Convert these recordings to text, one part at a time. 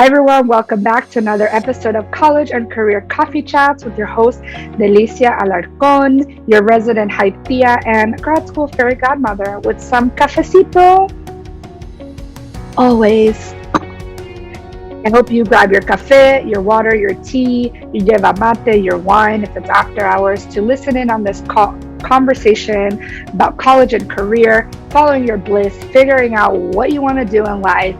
Hi everyone, welcome back to another episode of College and Career Coffee Chats with your host, Delicia Alarcon, your resident hype tia and grad school fairy godmother with some cafecito. Always. I hope you grab your cafe, your water, your tea, your yerba mate, your wine if it's after hours to listen in on this conversation about college and career, following your bliss, figuring out what you want to do in life,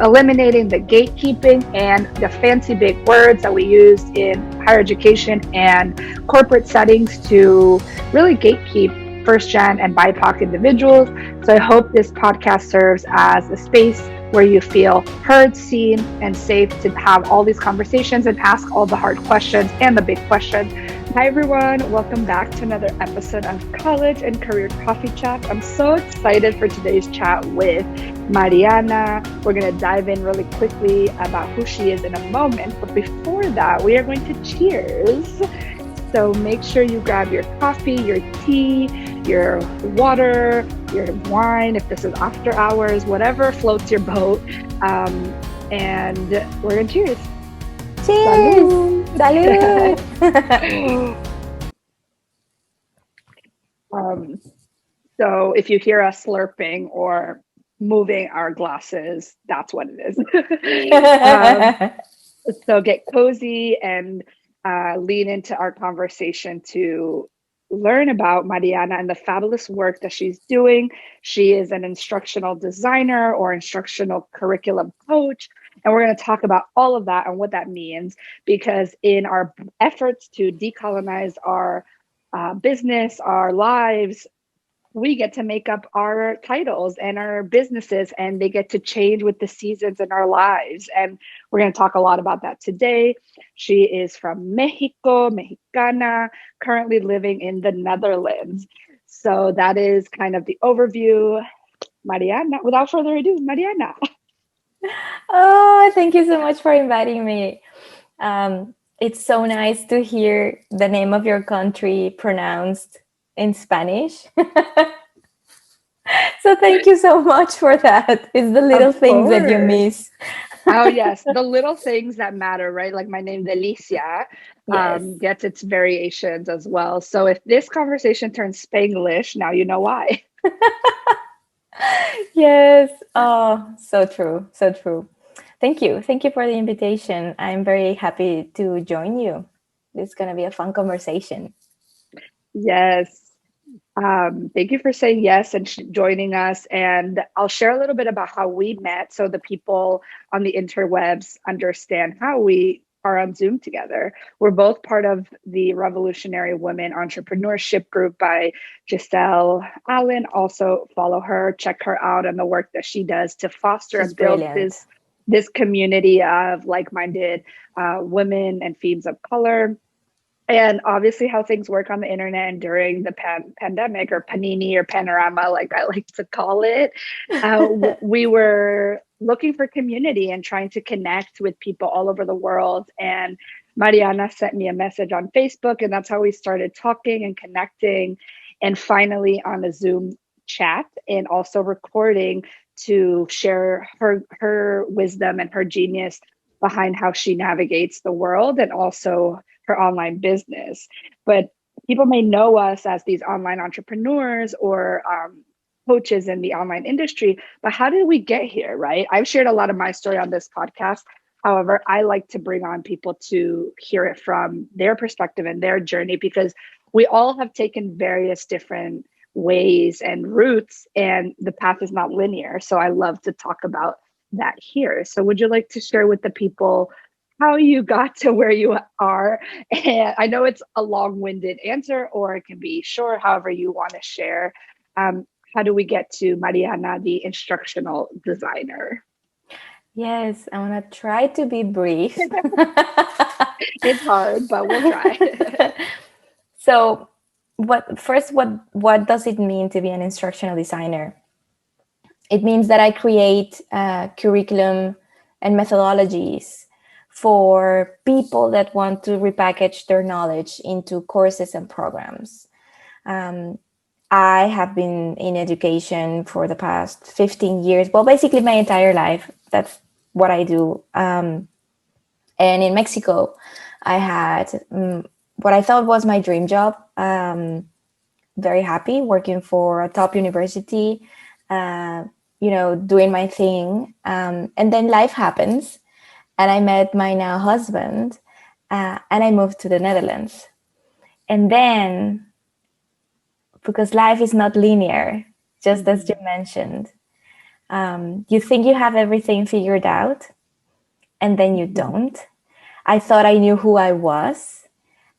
eliminating the gatekeeping and the fancy big words that we use in higher education and corporate settings to really gatekeep first gen and BIPOC individuals. So I hope this podcast serves as a space where you feel heard, seen, and safe to have all these conversations and ask all the hard questions and the big questions. Hi everyone, welcome back to another episode of College and Career Coffee Chat. I'm so excited for today's chat with Mariana. We're going to dive in really quickly about who she is in a moment, but before that, we are going to cheers. So make sure you grab your coffee, your tea, your water, your wine, if this is after hours, whatever floats your boat. And we're going to cheers. Cheers! Salud! So if you hear us slurping or moving our glasses, that's what it is. So get cozy and lean into our conversation to learn about Mariana and the fabulous work that she's doing. She is an instructional designer or instructional curriculum coach. And we're going to talk about all of that and what that means, because in our efforts to decolonize our business, our lives, we get to make up our titles and our businesses, and they get to change with the seasons in our lives. And we're going to talk a lot about that today. She is from Mexico, Mexicana, currently living in the Netherlands. So that is kind of the overview. Mariana, without further ado, Mariana. Oh, thank you so much for inviting me. It's so nice to hear the name of your country pronounced in Spanish. So thank you so much for that. It's the little things that you miss. Oh, yes. The little things that matter, right? Like my name, Delicia, Yes. gets its variations as well. So if this conversation turns Spanglish, now you know why. Yes. Oh, so true. So true. Thank you. Thank you for the invitation. I'm very happy to join you. It's going to be a fun conversation. Yes. Thank you for saying yes and joining us. And I'll share a little bit about how we met so the people on the interwebs understand how we are on Zoom together. We're both part of the Revolutionary Women Entrepreneurship group by Giselle Allen. Also follow her, check her out and the work that she does to foster She's and build brilliant. this community of like-minded women and femmes of color. And obviously how things work on the internet and during the pandemic, or panini or panorama, like I like to call it, we were looking for community and trying to connect with people all over the world. And Mariana sent me a message on Facebook, and that's how we started talking and connecting, and finally on a Zoom chat and also recording to share her wisdom and her genius behind how she navigates the world and also her online business. But people may know us as these online entrepreneurs or coaches in the online industry, but how did we get here, right? I've shared a lot of my story on this podcast. However, I like to bring on people to hear it from their perspective and their journey, because we all have taken various different ways and routes, and the path is not linear. So I love to talk about that here. So would you like to share with the people how you got to where you are? And I know it's a long-winded answer, or it can be short, however you want to share. How do we get to Mariana, the instructional designer? Yes, I want to try to be brief. It's hard, but we'll try. So, what does it mean to be an instructional designer? It means that I create curriculum and methodologies for people that want to repackage their knowledge into courses and programs. I have been in education for the past 15 years. Well, basically my entire life. That's what I do. And in Mexico, I had what I thought was my dream job. Very happy working for a top university, doing my thing. And then life happens, and I met my now husband, and I moved to the Netherlands. And then, because life is not linear, just as you mentioned, you think you have everything figured out, and then you don't. I thought I knew who I was.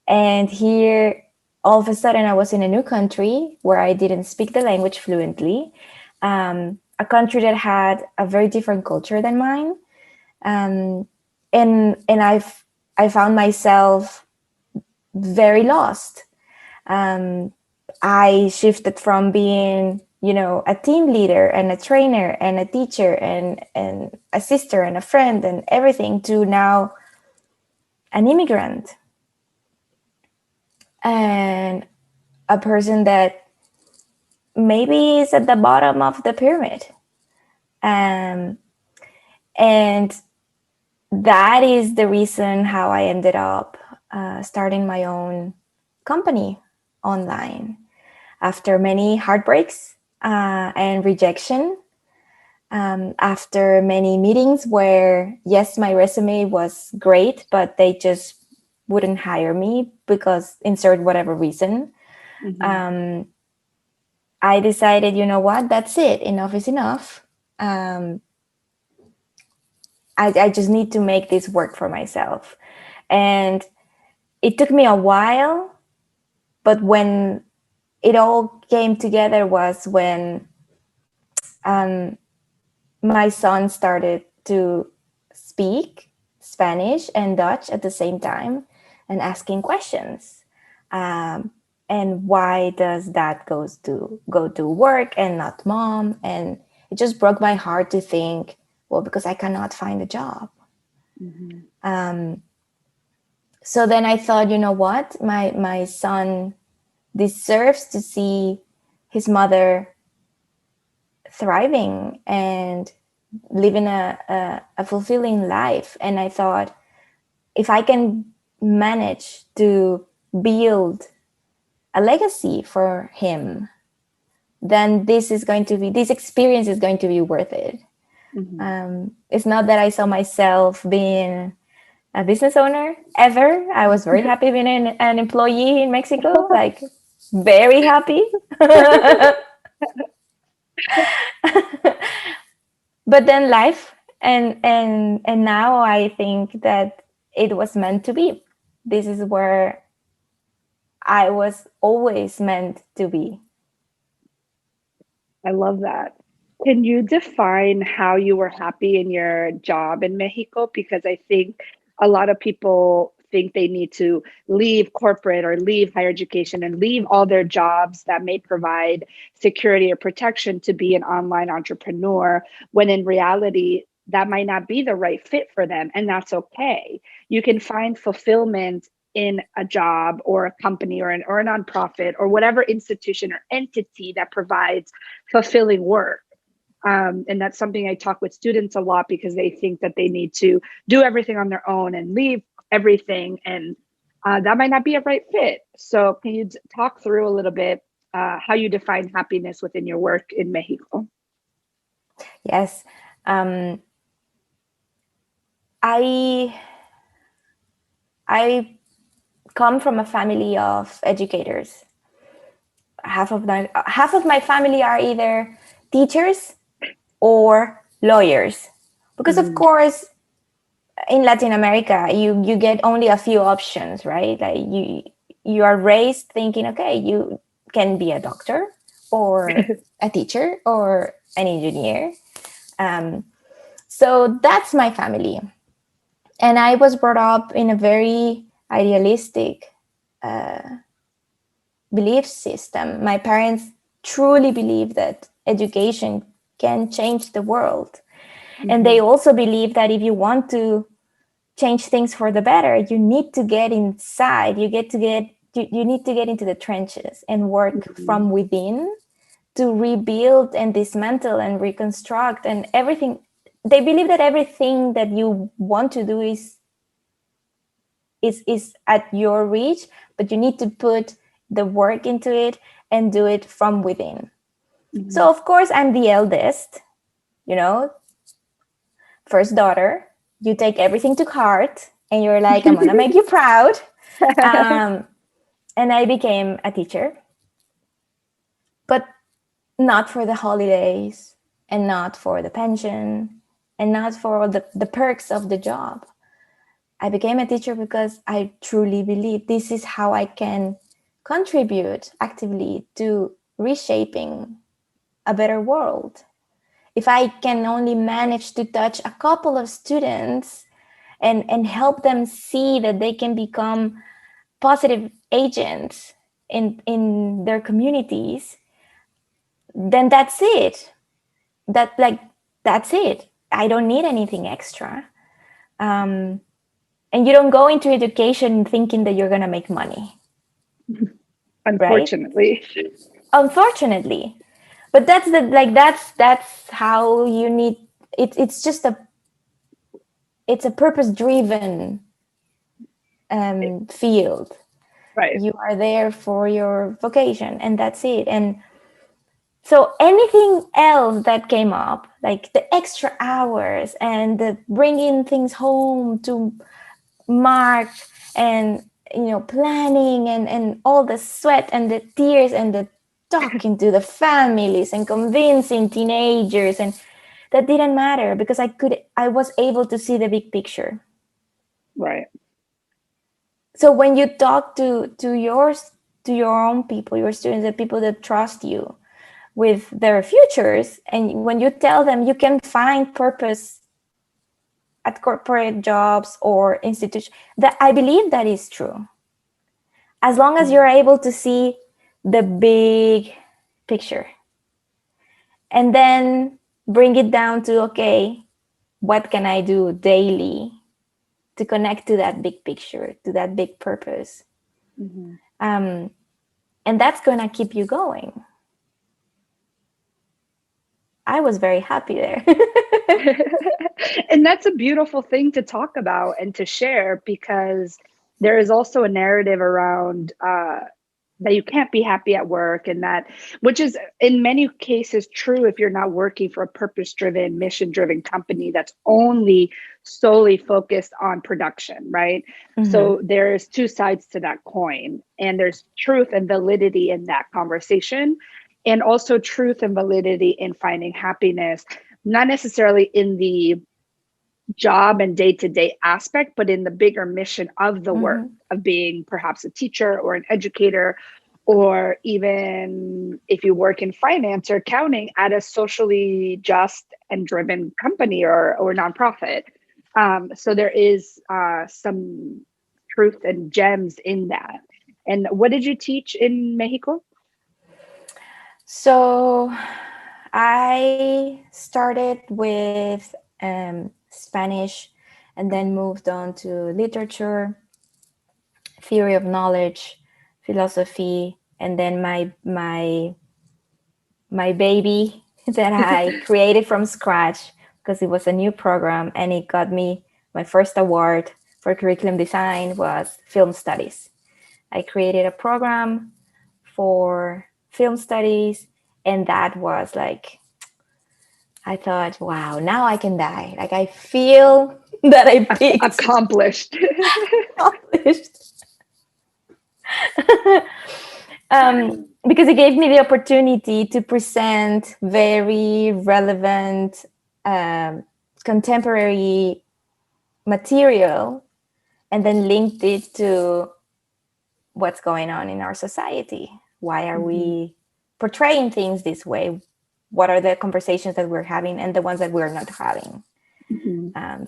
And here, all of a sudden, I was in a new country where I didn't speak the language fluently, a country that had a very different culture than mine. And I found myself very lost. I shifted from being, a team leader and a trainer and a teacher and a sister and a friend and everything to now an immigrant and a person that maybe is at the bottom of the pyramid. And that is the reason how I ended up starting my own company online after many heartbreaks and rejection. After many meetings where, yes, my resume was great, but they just wouldn't hire me because insert whatever reason. I decided, you know what, that's it. Enough is enough. I just need to make this work for myself. And it took me a while, but when it all came together was when my son started to speak Spanish and Dutch at the same time and asking questions. And why does that go to work and not mom? And it just broke my heart to think, well, because I cannot find a job. So then I thought, you know what? My son deserves to see his mother thriving and living a fulfilling life. And I thought, if I can manage to build a legacy for him, then this experience is going to be worth it. It's not that I saw myself being a business owner ever. I was very happy being an employee in Mexico, like very happy. But then life and now I think that it was meant to be. This is where I was always meant to be. I love that. Can you define how you were happy in your job in Mexico? Because I think a lot of people think they need to leave corporate or leave higher education and leave all their jobs that may provide security or protection to be an online entrepreneur, when in reality, that might not be the right fit for them. And that's okay. You can find fulfillment in a job or a company or a nonprofit or whatever institution or entity that provides fulfilling work. And that's something I talk with students a lot, because they think that they need to do everything on their own and leave everything. And that might not be a right fit. So can you talk through a little bit how you define happiness within your work in Mexico? Yes. I come from a family of educators. Half of my family are either teachers or lawyers, because of course in Latin America you get only a few options, right? Like you are raised thinking, okay, you can be a doctor or a teacher or an engineer. So that's my family, and I was brought up in a very idealistic belief system. My parents truly believe that education can change the world. And they also believe that if you want to change things for the better, you need to get inside. You need to get into the trenches and work from within to rebuild and dismantle and reconstruct and everything they believe that everything that you want to do is at your reach, but you need to put the work into it and do it from within. Mm-hmm. So of course I'm the eldest, first daughter. You take everything to heart and you're like, I'm gonna make you proud. And I became a teacher, but not for the holidays and not for the pension and not for the perks of the job. I became a teacher because I truly believe this is how I can contribute actively to reshaping a better world. If I can only manage to touch a couple of students and help them see that they can become positive agents in their communities, then that's it. That's it. I don't need anything extra. And you don't go into education thinking that you're going to make money. Unfortunately. Right? Unfortunately. But that's how you need it. It's a purpose driven field. Right. You are there for your vocation and that's it. And so anything else that came up, like the extra hours and the bringing things home to mark and planning and all the sweat and the tears and the talking to the families and convincing teenagers, and that didn't matter because I was able to see the big picture. Right. So when you talk to your own people, your students, the people that trust you with their futures, and when you tell them you can find purpose at corporate jobs or institutions, that I believe that is true. As long as you're able to see the big picture and then bring it down to, okay, what can I do daily to connect to that big picture, to that big purpose? Mm-hmm. And that's going to keep you going. I was very happy there. And that's a beautiful thing to talk about and to share, because there is also a narrative around that you can't be happy at work, and that, which is in many cases true if you're not working for a purpose-driven, mission-driven company that's only solely focused on production, right? Mm-hmm. So there's two sides to that coin, and there's truth and validity in that conversation, and also truth and validity in finding happiness, not necessarily in the job and day-to-day aspect, but in the bigger mission of the work of being perhaps a teacher or an educator, or even if you work in finance or accounting at a socially just and driven company or nonprofit. So there is some truth and gems in that. And what did you teach in Mexico? So I started with Spanish and then moved on to literature, theory of knowledge, philosophy, and then my baby that I created from scratch because it was a new program and it got me my first award for curriculum design was film studies. I created a program for film studies, and that was like, I thought, wow, now I can die. Like I feel that I picked. Accomplished. Because it gave me the opportunity to present very relevant contemporary material and then linked it to what's going on in our society. Why are we portraying things this way? What are the conversations that we're having and the ones that we're not having?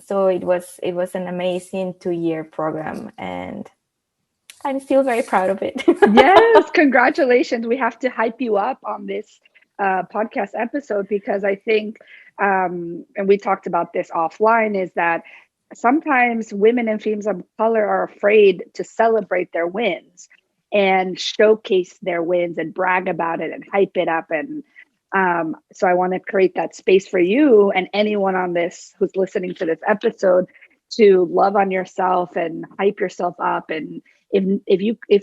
So it was an amazing 2-year program, and I'm still very proud of it. Yes, congratulations. We have to hype you up on this podcast episode, because I think, and we talked about this offline, is that sometimes women and females of color are afraid to celebrate their wins and showcase their wins and brag about it and hype it up. And So I want to create that space for you and anyone on this who's listening to this episode to love on yourself and hype yourself up. And if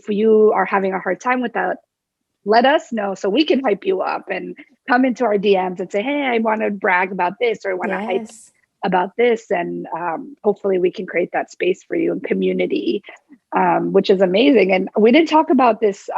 you are having a hard time with that, let us know so we can hype you up and come into our DMs and say, hey, I want to brag about this, or I want to hype Yes. about this. And hopefully we can create that space for you and community, which is amazing. And we didn't talk about this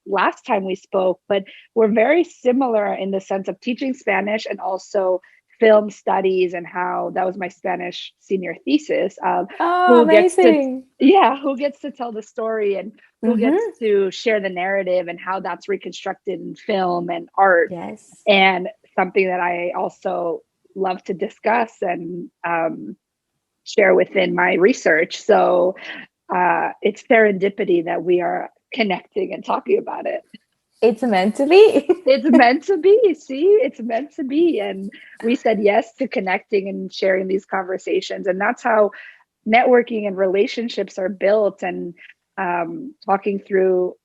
last time we spoke, but we're very similar in the sense of teaching Spanish and also film studies, and how that was my Spanish senior thesis of Oh, who gets to, amazing. yeah, who gets to tell the story and who gets Mm-hmm. to share the narrative and how that's reconstructed in film and art. Yes. And something that I also love to discuss and share within my research. So it's serendipity that we are connecting and talking about it. It's meant to be. It's meant to be. See, it's meant to be. And we said yes to connecting and sharing these conversations. And that's how networking and relationships are built. And talking through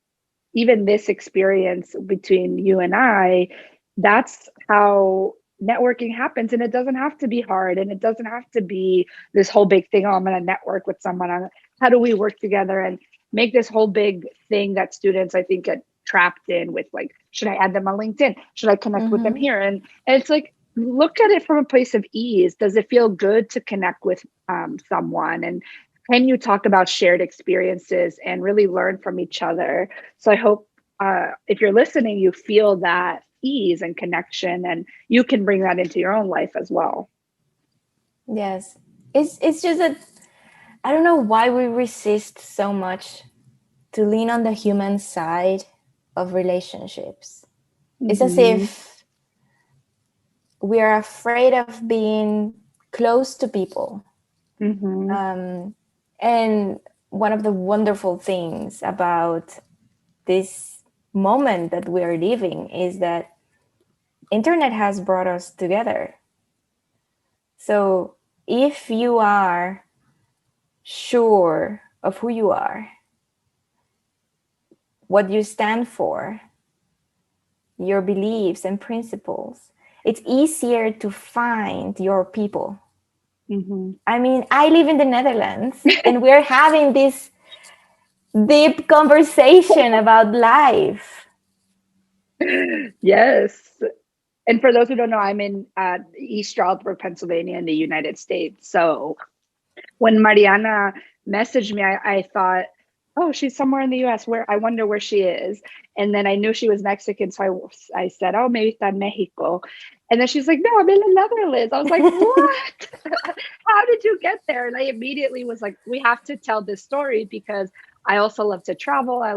even this experience between you and I, that's how networking happens. And it doesn't have to be hard. And it doesn't have to be this whole big thing. Oh, I'm going to network with someone. How do we work together and make this whole big thing that students, I think, get trapped in with, like, should I add them on LinkedIn? Should I connect with them Mm-hmm. here? And it's like, look at it from a place of ease. Does it feel good to connect with someone? And can you talk about shared experiences and really learn from each other? So I hope if you're listening, you feel that ease and connection, and you can bring that into your own life as well. Yes. It's just that I don't know why we resist so much to lean on the human side of relationships. It's as Mm-hmm. if we are afraid of being close to people. Mm-hmm. And one of the wonderful things about this moment that we are living is that internet has brought us together. So if you are sure of who you are, what you stand for, your beliefs and principles, it's easier to find your people. Mm-hmm. I mean, I live in the Netherlands and we're having this deep conversation about life. Yes. And for those who don't know, I'm in East Stroudsburg, Pennsylvania, in the United States. So when Mariana messaged me, I thought, oh, she's somewhere in the US. Where, I wonder where she is. And then I knew she was Mexican. So I said, oh, maybe está in Mexico. And then she's like, no, I'm in the Netherlands. I was like, what? How did you get there? And I immediately was like, we have to tell this story, because I also love to travel. I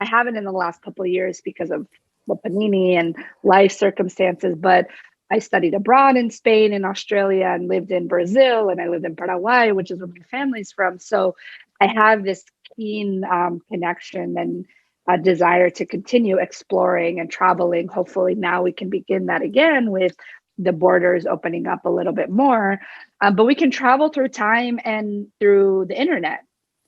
haven't in the last couple of years because of the panini and life circumstances, but I studied abroad in Spain and Australia, and lived in Brazil, and I lived in Paraguay, which is where my family's from. So I have this keen connection and a desire to continue exploring and traveling. Hopefully now we can begin that again with the borders opening up a little bit more. But we can travel through time and through the internet.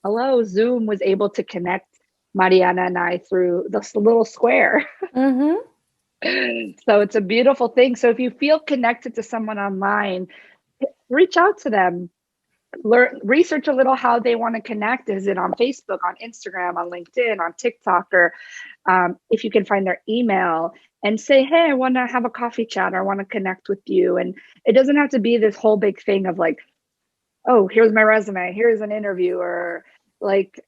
Hello, Zoom was able to connect Mariana and I through this little square. Mm-hmm. So it's a beautiful thing. So if you feel connected to someone online, reach out to them. Learn, research a little how they want to connect. Is it on Facebook, on Instagram, on LinkedIn, on TikTok, or if you can find their email and say, hey, I want to have a coffee chat, or I want to connect with you. And it doesn't have to be this whole big thing of like, oh, here's my resume, here's an interview, or like,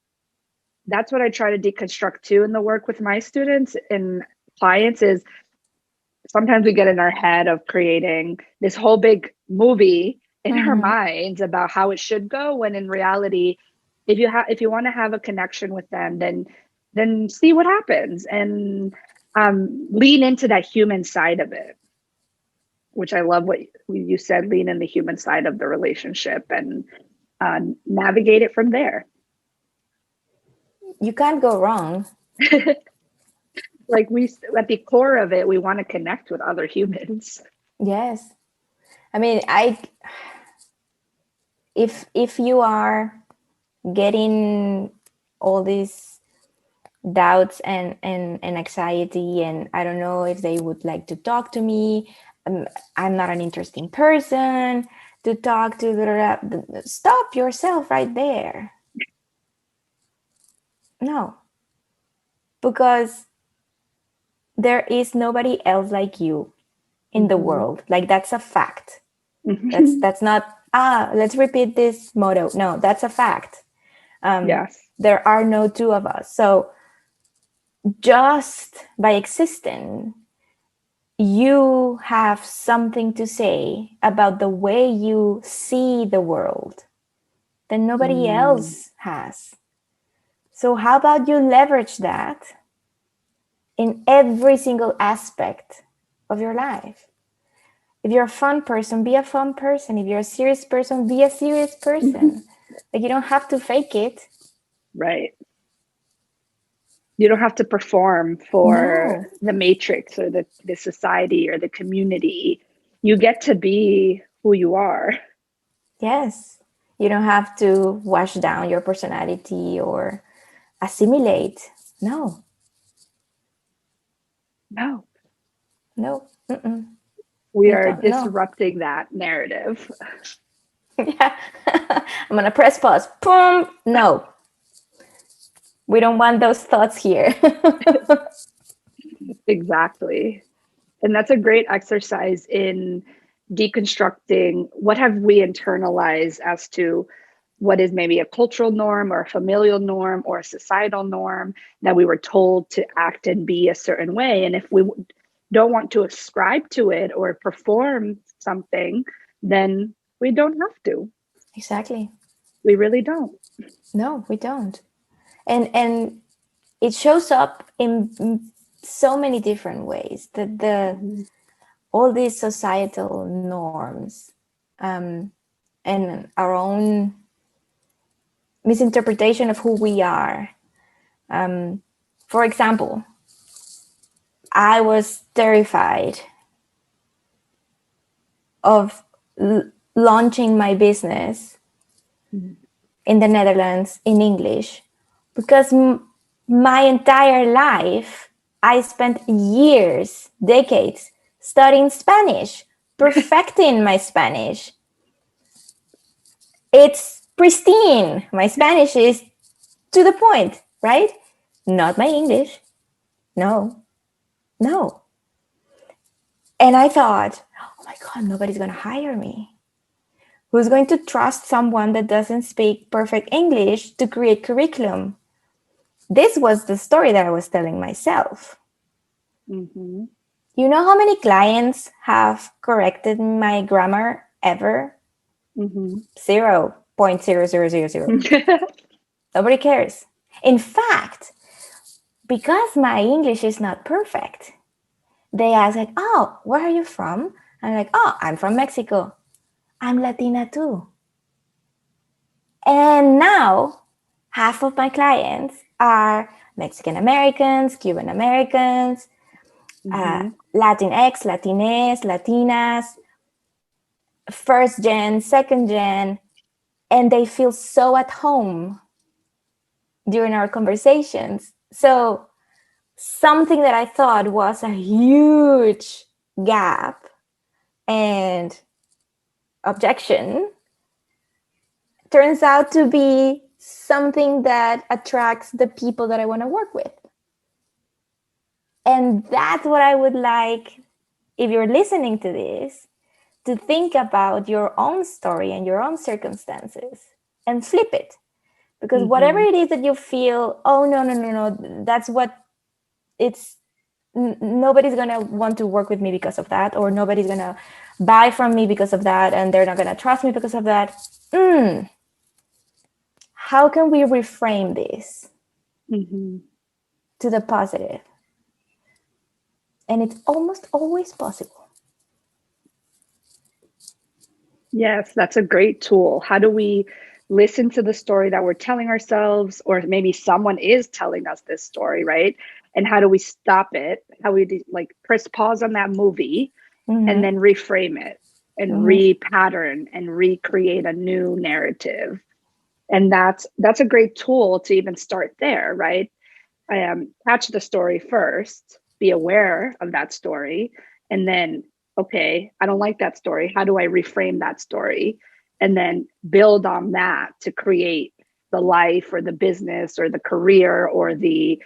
that's what I try to deconstruct too in the work with my students and clients. Is sometimes we get in our head of creating this whole big movie in our Mm-hmm. minds about how it should go, when in reality, if you want to have a connection with them, then see what happens, and lean into that human side of it, which I love what you said, lean in the human side of the relationship, and navigate it from there. You can't go wrong. Like, we, at the core of it, we want to connect with other humans. Yes. I mean, if you are getting all these doubts and anxiety, and I don't know if they would like to talk to me. I'm not an interesting person to talk to. Stop yourself right there. No, because there is nobody else like you in the world. Like, that's a fact. That's not, let's repeat this motto. No, that's a fact. Yes. There are no two of us. So just by existing, you have something to say about the way you see the world that nobody else has. So how about you leverage that in every single aspect of your life? If you're a fun person, be a fun person. If you're a serious person, be a serious person. Like, you don't have to fake it. Right. You don't have to perform for the matrix or the society or the community. You get to be who you are. Yes. You don't have to wash down your personality or assimilate. No. No. No. Mm-mm. We You are don't. No. disrupting that narrative. Yeah. I'm going to press pause. Boom. No. We don't want those thoughts here. Exactly. And that's a great exercise in deconstructing what have we internalized as to what is maybe a cultural norm or a familial norm or a societal norm that we were told to act and be a certain way. And if we don't want to ascribe to it or perform something, then we don't have to. Exactly. We really don't. No, we don't. And it shows up in so many different ways. All these societal norms, and our own misinterpretation of who we are. For example, I was terrified of launching my business in the Netherlands in English because my entire life I spent years, decades studying Spanish, perfecting my Spanish. It's pristine. My Spanish is to the point, right? Not my English. No, no. And I thought, oh my God, nobody's going to hire me. Who's going to trust someone that doesn't speak perfect English to create curriculum? This was the story that I was telling myself. Mm-hmm. You know how many clients have corrected my grammar ever? 0.0000. Nobody cares. In fact, because my English is not perfect, they ask like, oh, where are you from? I'm like, oh, I'm from Mexico. I'm Latina too. And now half of my clients are Mexican Americans, Cuban Americans, Latinx, Latinx, Latinas, first gen, second gen, and they feel so at home during our conversations. So something that I thought was a huge gap and objection turns out to be something that attracts the people that I want to work with. And that's what I would like, if you're listening to this, to think about your own story and your own circumstances and flip it. Because whatever it is that you feel, oh, no, that's what it's, nobody's going to want to work with me because of that, or nobody's going to buy from me because of that, and they're not going to trust me because of that. How can we reframe this to the positive? And it's almost always possible. Yes, that's a great tool. How do we listen to the story that we're telling ourselves, or maybe someone is telling us this story, right? And how do we stop it? How we like press pause on that movie and then reframe it and repattern and recreate a new narrative. And that's a great tool to even start there, right? catch the story first, be aware of that story, and then, okay, I don't like that story. How do I reframe that story? And then build on that to create the life or the business or the career or the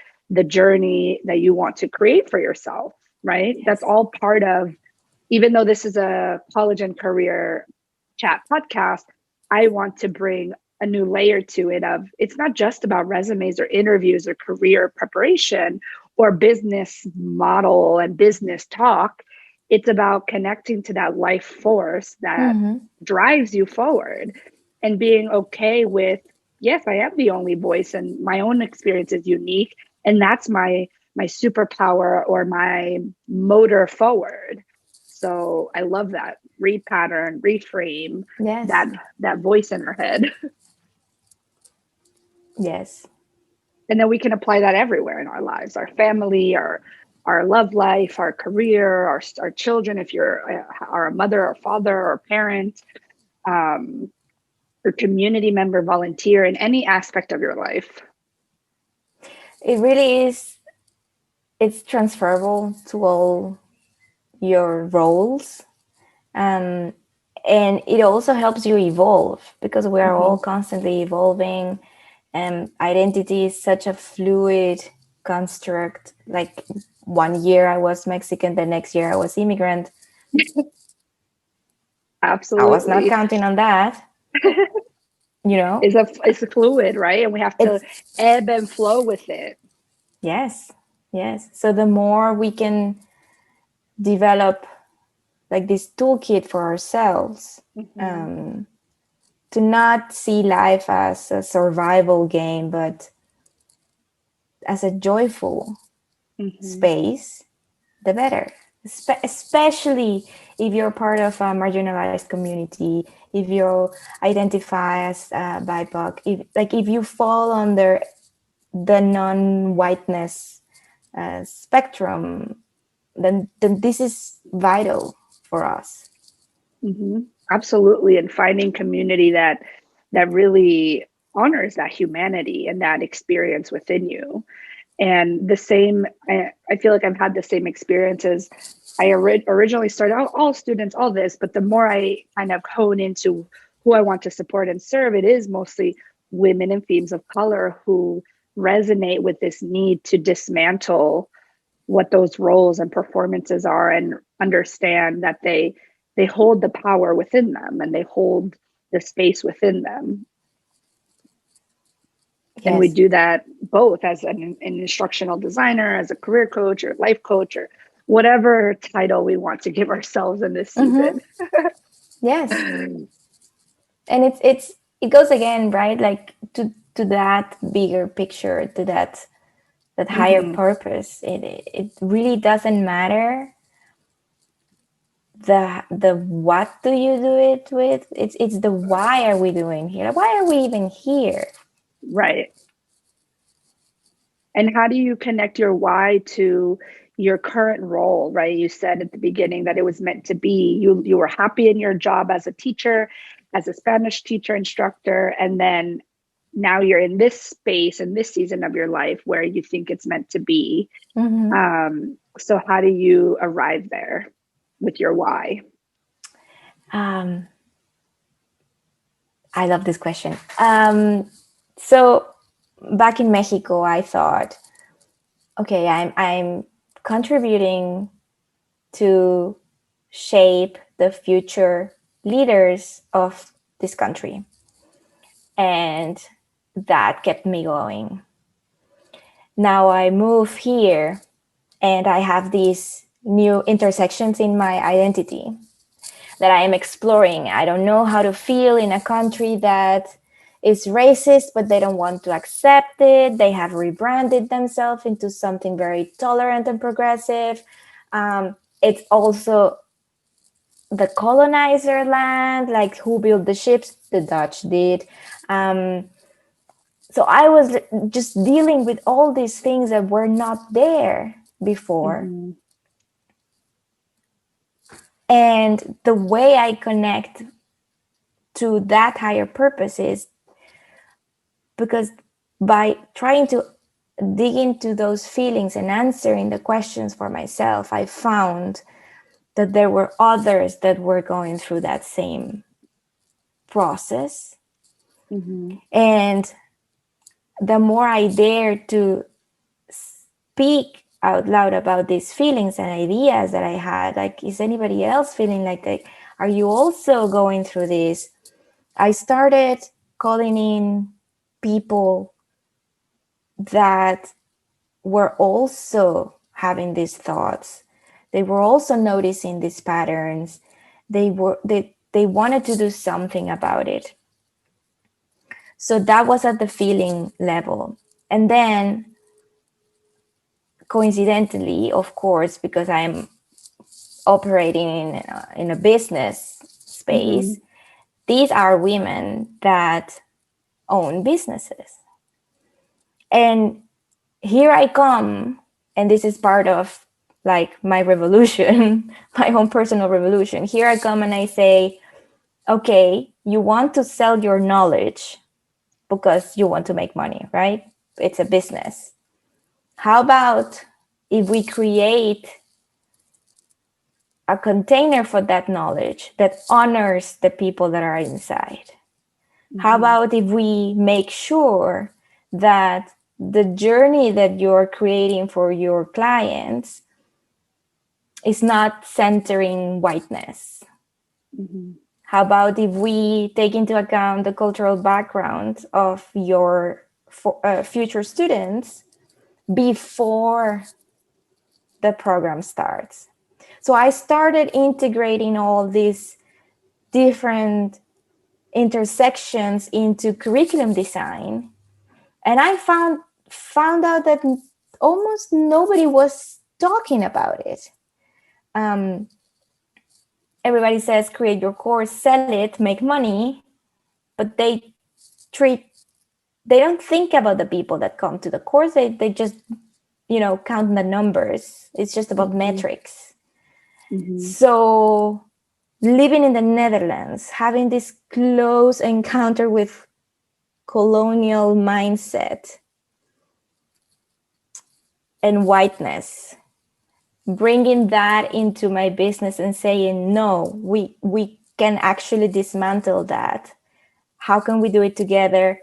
journey that you want to create for yourself, right? Yes. That's all part of, even though this is a college and career chat podcast, I want to bring a new layer to it of, it's not just about resumes or interviews or career preparation or business model and business talk. It's about connecting to that life force that drives you forward and being okay with, yes, I am the only voice and my own experience is unique. And that's my superpower or my motor forward. So I love that. Repattern, reframe, Yes. that voice in our head. Yes. And then we can apply that everywhere in our lives, our family, our love life, our career, our children, if you're a mother or father or parent, or community member, volunteer in any aspect of your life. It really is. It's transferable to all your roles. And it also helps you evolve because we are all constantly evolving. And identity is such a fluid construct. Like 1 year I was Mexican, the next year I was immigrant. Absolutely. I was not counting on that. You know, it's a fluid, right? And we have to ebb and flow with it. Yes. So the more we can develop like this toolkit for ourselves, to not see life as a survival game, but as a joyful space, the better. Especially if you're part of a marginalized community, if you identify as BIPOC, if you fall under the non-whiteness spectrum, then this is vital for us. Absolutely. And finding community that really honors that humanity and that experience within you. And the same, I feel like I've had the same experiences. I originally started out, all students, all this, but the more I kind of hone into who I want to support and serve, it is mostly women and themes of color who resonate with this need to dismantle what those roles and performances are and understand that they hold the power within them and they hold the space within them. Yes. And we do that both as an instructional designer, as a career coach or life coach, or whatever title we want to give ourselves in this season. Yes. And it goes again, right? Like to that bigger picture, to that higher purpose. It really doesn't matter the what do you do it with. It's the why are we doing here? Why are we even here? Right. And how do you connect your why to your current role, right? You said at the beginning that it was meant to be. You were happy in your job as a teacher, as a Spanish teacher, instructor, and then now you're in this space, in this season of your life where you think it's meant to be. So how do you arrive there with your why? I love this question. So back in Mexico, I thought, okay, I'm contributing to shape the future leaders of this country. And that kept me going. Now I move here and I have these new intersections in my identity that I am exploring. I don't know how to feel in a country that is racist, but they don't want to accept it. They have rebranded themselves into something very tolerant and progressive. It's also the colonizer land, like who built the ships? The Dutch did. So I was just dealing with all these things that were not there before. And the way I connect to that higher purpose is because by trying to dig into those feelings and answering the questions for myself, I found that there were others that were going through that same process. Mm-hmm. And the more I dared to speak out loud about these feelings and ideas that I had, like, is anybody else feeling like that? Are you also going through this? I started calling in people that were also having these thoughts. They were also noticing these patterns. They wanted to do something about it. So that was at the feeling level. And then coincidentally, of course, because I'm operating in a business Mm-hmm. space, these are women that own businesses. And here I come, and this is part of like my revolution, my own personal revolution. Here I come and I say, okay, you want to sell your knowledge because you want to make money, right? It's a business. How about if we create a container for that knowledge that honors the people that are inside? How Mm-hmm. about if we make sure that the journey that you're creating for your clients is not centering whiteness? Mm-hmm. How about if we take into account the cultural background of your future students before the program starts? So I started integrating all these different intersections into curriculum design, and I found out that almost nobody was talking about it. Um, Everybody says create your course, sell it, make money, but treat they don't think about the people that come to the course. They just count the numbers. It's just about Mm-hmm. metrics. Mm-hmm. So living in the Netherlands, having this close encounter with colonial mindset and whiteness, bringing that into my business and saying, no, we can actually dismantle that. How can we do it together?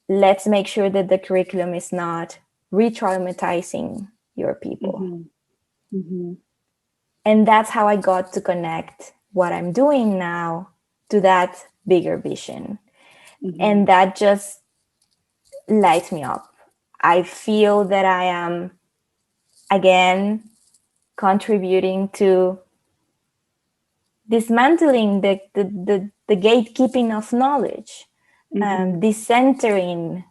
Let's make sure that the curriculum is not re-traumatizing your people. Mm-hmm. Mm-hmm. And that's how I got to connect what I'm doing now to that bigger vision. Mm-hmm. And that just lights me up. I feel that I am, again, contributing to dismantling the gatekeeping of knowledge, Mm-hmm. decentering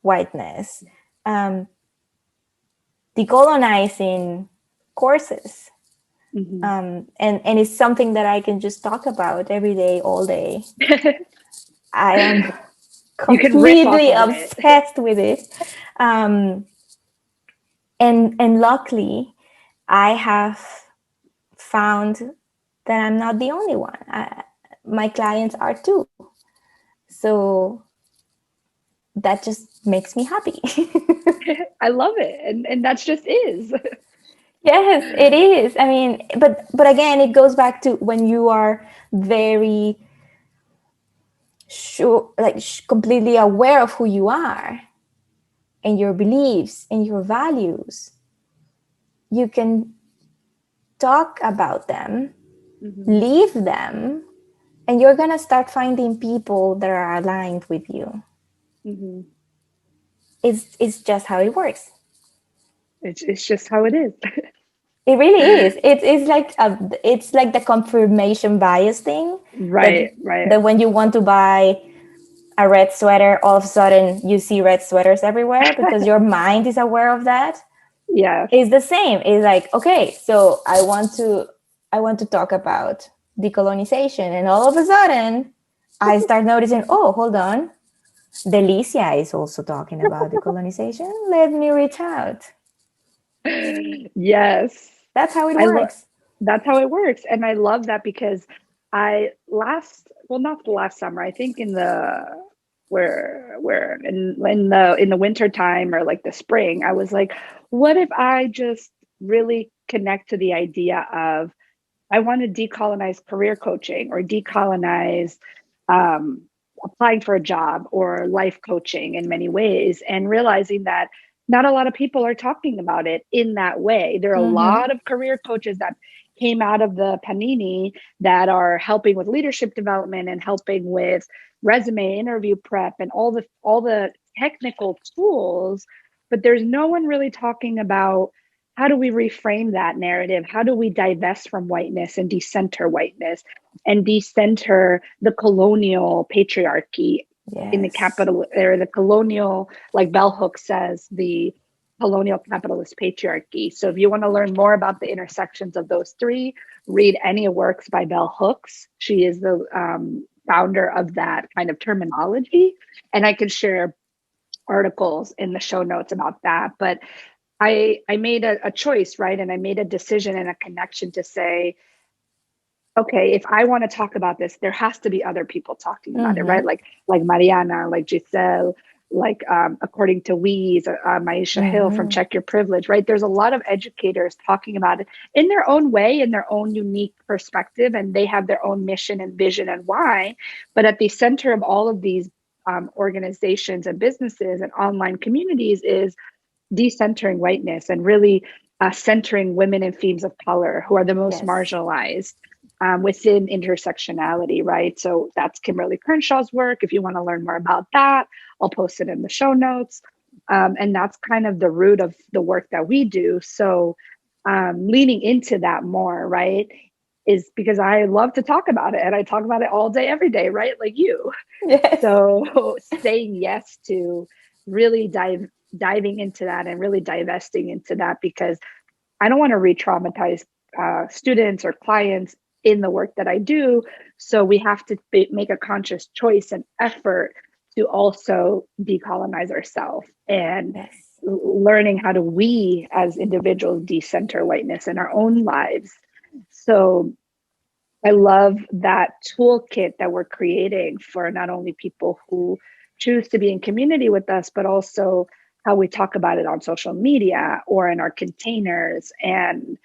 whiteness, um, decolonizing courses. Mm-hmm. And it's something that I can just talk about every day, all day. I am You can riff off completely of it. obsessed with it. Um, and luckily, I have found that I'm not the only one. My clients are too. So that just makes me happy. I love it. And that's just is. Yes, it is. I mean, but again, it goes back to when you are very sure, like completely aware of who you are and your beliefs and your values. You can talk about them, Mm-hmm. live them, and you're gonna start finding people that are aligned with you. Mm-hmm. It's just how it works. It's just how it is. It really is. It's like the confirmation bias thing that Right, right. that when you want to buy a red sweater, all of a sudden you see red sweaters everywhere because your mind is aware of that. Yes. It's the same. It's like, okay, so I want to talk about decolonization, and all of a sudden I start noticing, oh, hold on, Delicia is also talking about decolonization. Let me reach out. Yes. That's how it I love works. that's how it works. And I love that because I last well not the last summer, I think in the where in the winter time or like the spring, I was like, what if I just really connect to the idea of I want to decolonize career coaching or decolonize um, applying for a job or life coaching in many ways, and realizing that not a lot of people are talking about it in that way. There are a lot of career coaches that came out of the panini that are helping with leadership development and helping with resume interview prep and all the technical tools, but there's no one really talking about how do we reframe that narrative? How do we divest from whiteness and decenter whiteness and decenter the colonial patriarchy in the capital, or the colonial, like Bell Hooks says, the colonial capitalist patriarchy. So if you want to learn more about the intersections of those three, read any works by Bell Hooks. She is the founder of that kind of terminology. And I can share articles in the show notes about that. But I made a choice, right? And I made a decision and a connection to say, okay, if I want to talk about this, there has to be other people talking about it, right? Like Mariana, like Giselle, like according to Weeze, Maisha Hill from Check Your Privilege, right? There's a lot of educators talking about it in their own way, in their own unique perspective, and they have their own mission and vision and why. But at the center of all of these organizations and businesses and online communities is decentering whiteness and really centering women and themes of color who are the most marginalized within intersectionality, right? So that's Kimberly Crenshaw's work. If you want to learn more about that, I'll post it in the show notes. And that's kind of the root of the work that we do. So leaning into that more, right, is because I love to talk about it, and I talk about it all day, every day, right? Like you. Yes. So saying yes to really diving into that and really divesting into that, because I don't want to re-traumatize students or clients in the work that I do. So we have to make a conscious choice and effort to also decolonize ourselves and learning how do we as individuals decenter whiteness in our own lives. So I love that toolkit that we're creating for not only people who choose to be in community with us, but also how we talk about it on social media or in our containers, and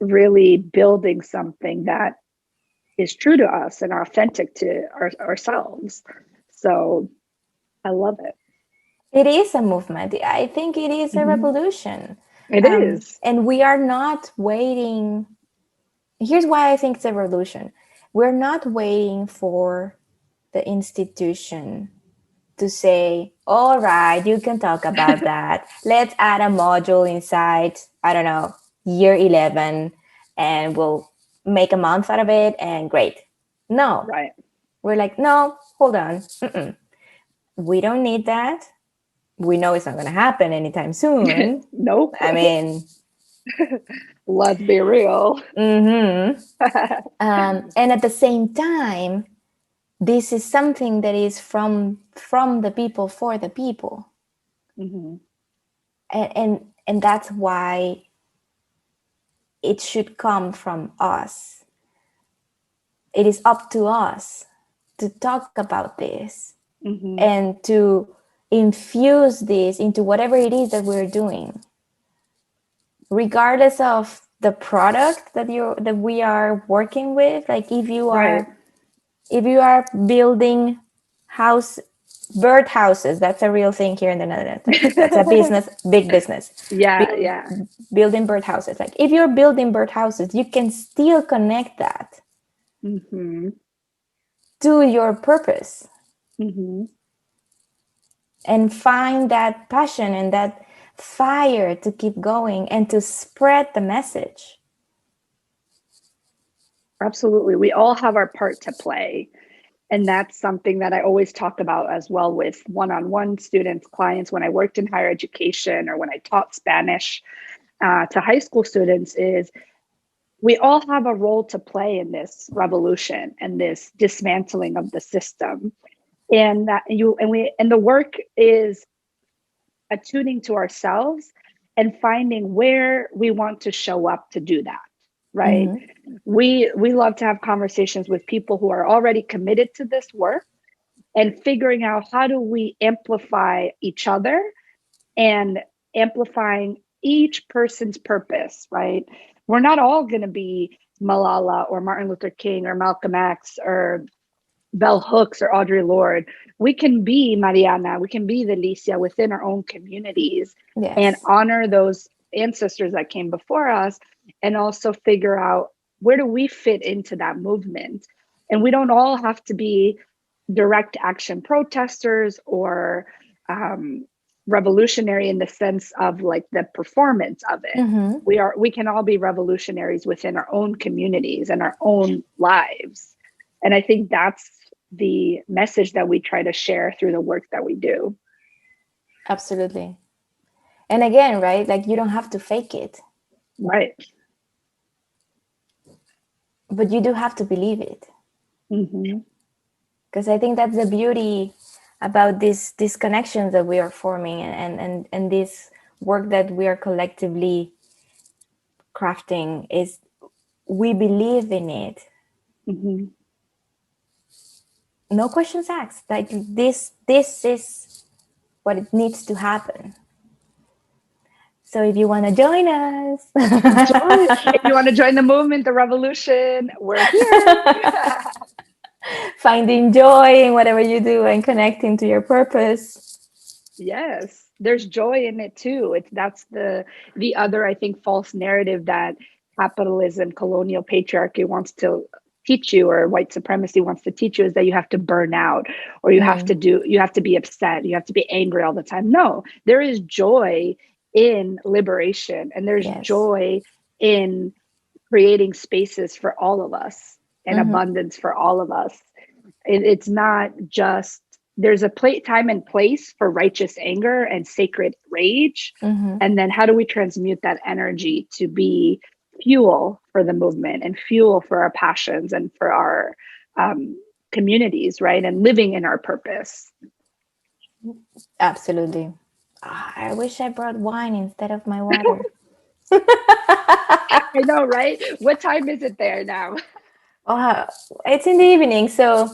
really building something that is true to us and authentic to ourselves. So I love it. It is a movement. I think it is a revolution. It is. And we are not waiting. Here's why I think it's a revolution. We're not waiting for the institution to say, all right, you can talk about that. Let's add a module inside, I don't know, year 11, and we'll make a month out of it, and great. No. Right. We're like, no, hold on. We don't need that. We know it's not going to happen anytime soon. Nope. I mean, let's be real. And at the same time, this is something that is from the people for the people. And that's why it should come from us. It is up to us to talk about this and to infuse this into whatever it is that we're doing, regardless of the product that we are working with. Like if you are building bird houses, that's a real thing here in the Netherlands. That's a business, big business. Building bird houses. Like if you're building bird houses, you can still connect that to your purpose and find that passion and that fire to keep going and to spread the message. Absolutely. We all have our part to play. And that's something that I always talk about as well with one-on-one students, clients, when I worked in higher education or when I taught Spanish to high school students, is we all have a role to play in this revolution and this dismantling of the system. And the work is attuning to ourselves and finding where we want to show up to do that. Right. We love to have conversations with people who are already committed to this work and figuring out how do we amplify each other and amplifying each person's purpose, right? We're not all going to be Malala or Martin Luther King or Malcolm X or Bell Hooks or Audre Lorde. We can be Mariana, we can be Delicia within our own communities and Yes. honor those ancestors that came before us, and also figure out where do we fit into that movement. And we don't all have to be direct action protesters or revolutionary in the sense of like the performance of it. Mm-hmm. We can all be revolutionaries within our own communities and our own lives. And I think that's the message that we try to share through the work that we do. Absolutely. And again, right? Like you don't have to fake it. Right. But you do have to believe it. Because I think that's the beauty about these connections that we are forming and this work that we are collectively crafting is we believe in it. No questions asked. Like this is what it needs to happen. So if you want to join us, if you want to join the movement, the revolution, we're here. Finding joy in whatever you do and connecting to your purpose. Yes, there's joy in it too. That's the other, I think, false narrative that capitalism, colonial patriarchy wants to teach you, or white supremacy wants to teach you, is that you have to burn out, or you have to be upset, you have to be angry all the time. No, there is joy in liberation, and there's joy in creating spaces for all of us and abundance for all of us. It's not just, there's a time and place for righteous anger and sacred rage. And then how do we transmute that energy to be fuel for the movement and fuel for our passions and for our communities, right? And living in our purpose. Absolutely. I wish I brought wine instead of my water. I know, right? What time is it there now? It's in the evening, so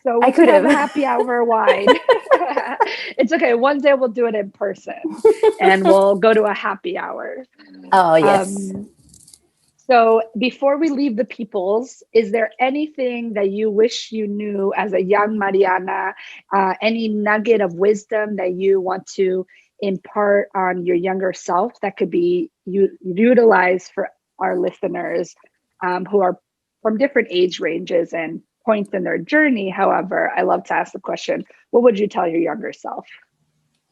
we could have a happy hour wine. It's okay. One day we'll do it in person and we'll go to a happy hour. Oh, yes. So before we leave the peoples, is there anything that you wish you knew as a young Mariana? Any nugget of wisdom that you want to impart on your younger self that could be utilized for our listeners who are from different age ranges and points in their journey? However, I love to ask the question, what would you tell your younger self?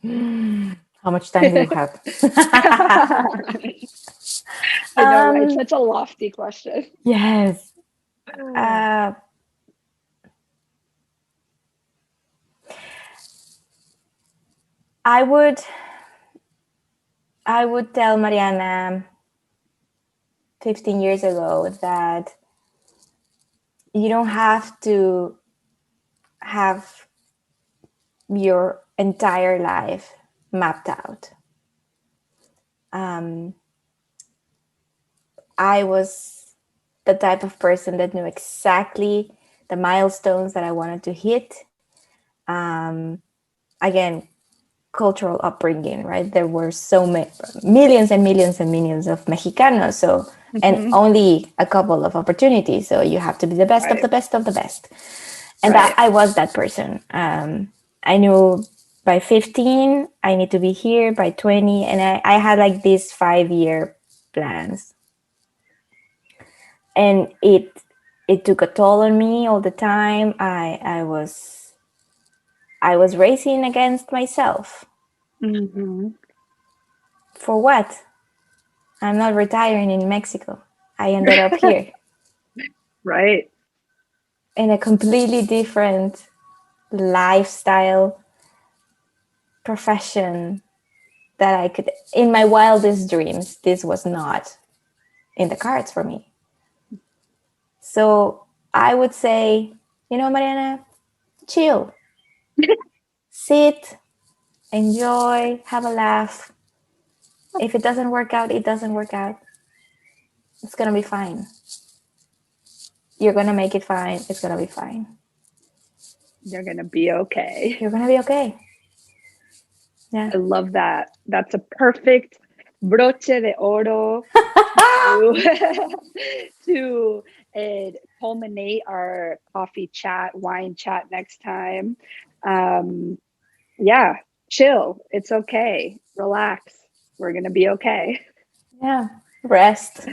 How much time do you have? I know, right? Such a lofty question. Yes. I would tell Mariana 15 years ago that you don't have to have your entire life mapped out. I was the type of person that knew exactly the milestones that I wanted to hit. Again, cultural upbringing, right? There were so many, millions and millions and millions of Mexicanos, so and only a couple of opportunities. So you have to be the best of the best of the best. And that I was that person. I knew by 15, I need to be here by 20. And I had like these 5-year plans. And it took a toll on me all the time. I was racing against myself. For what? I'm not retiring in Mexico. I ended up here. Right. In a completely different lifestyle, profession that I could, in my wildest dreams, this was not in the cards for me. So I would say, Mariana, chill. Sit, enjoy, have a laugh. If it doesn't work out, it doesn't work out. It's going to be fine. You're going to make it fine. It's going to be fine. You're going to be okay. You're gonna be okay. Yeah. I love that. That's a perfect broche de oro to culminate our coffee chat, wine chat next time. Yeah, chill. It's okay. Relax. We're going to be okay. Yeah. Rest.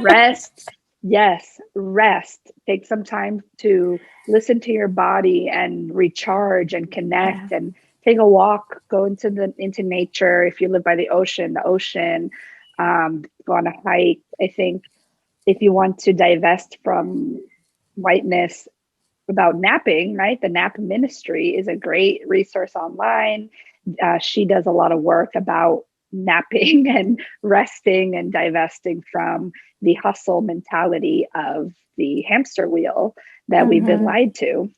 Rest. Yes, rest. Take some time to listen to your body and recharge and Yeah. connect and take a walk, go into nature. If you live by the ocean, go on a hike. I think if you want to divest from whiteness about napping, right? The Nap Ministry is a great resource online. She does a lot of work about napping and resting and divesting from the hustle mentality of the hamster wheel that we've been lied to,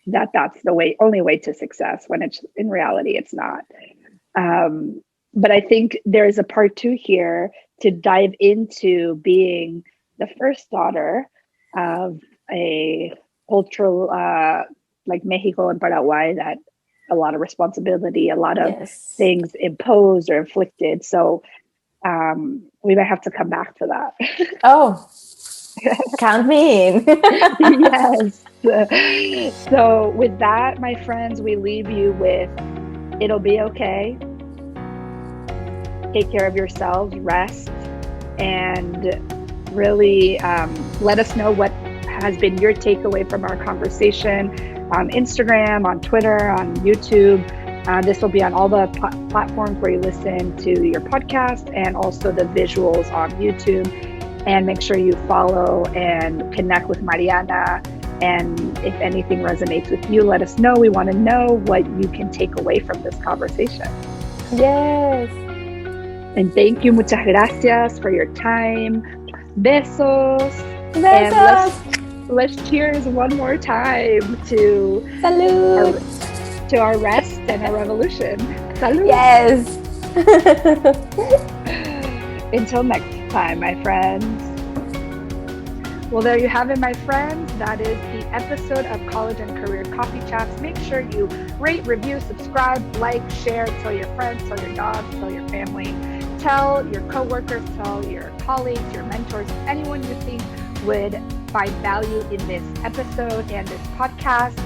that's the only way to success, when it's in reality it's not. But I think there is a part 2 here to dive into being the first daughter of a cultural like Mexico and Paraguay, that a lot of responsibility, a lot of things imposed or inflicted. So we might have to come back to that. Oh, count me in. Yes. So with that, my friends, we leave you with, it'll be okay. Take care of yourselves, rest, and really let us know what has been your takeaway from our conversation on Instagram, on Twitter, on YouTube. This will be on all the platforms where you listen to your podcast, and also the visuals on YouTube. And make sure you follow and connect with Mariana. And if anything resonates with you, let us know. We want to know what you can take away from this conversation. Yes. And thank you. Muchas gracias for your time. Besos. Besos. And let's cheers one more time to Salud. Our rest and our revolution. Salud. Yes. Until next time, my friends. Well, there you have it, my friends. That is the episode of College and Career Coffee Chats. Make sure you rate, review, subscribe, like, share, tell your friends, tell your dogs, tell your family, tell your coworkers, tell your colleagues, your mentors, anyone you think would find value in this episode and this podcast.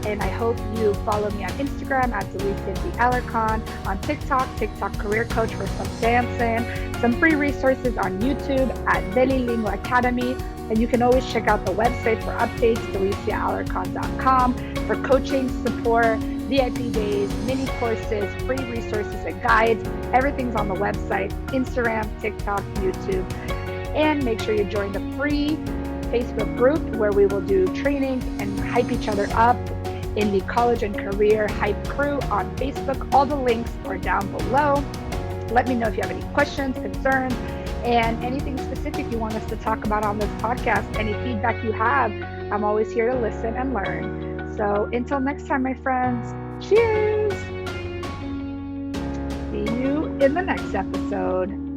And I hope you follow me on Instagram at Alarcon, on TikTok Career Coach for some dancing, some free resources on YouTube at Delilingua Academy. And you can always check out the website for updates, deliciaalarcon.com, for coaching, support, VIP days, mini courses, free resources and guides. Everything's on the website, Instagram, TikTok, YouTube. And make sure you join the free Facebook group where we will do trainings and hype each other up in the College and Career Hype Crew on Facebook. All the links are down below. Let me know if you have any questions, concerns, and anything specific you want us to talk about on this podcast. Any feedback you have, I'm always here to listen and learn. So until next time, my friends, cheers! See you in the next episode.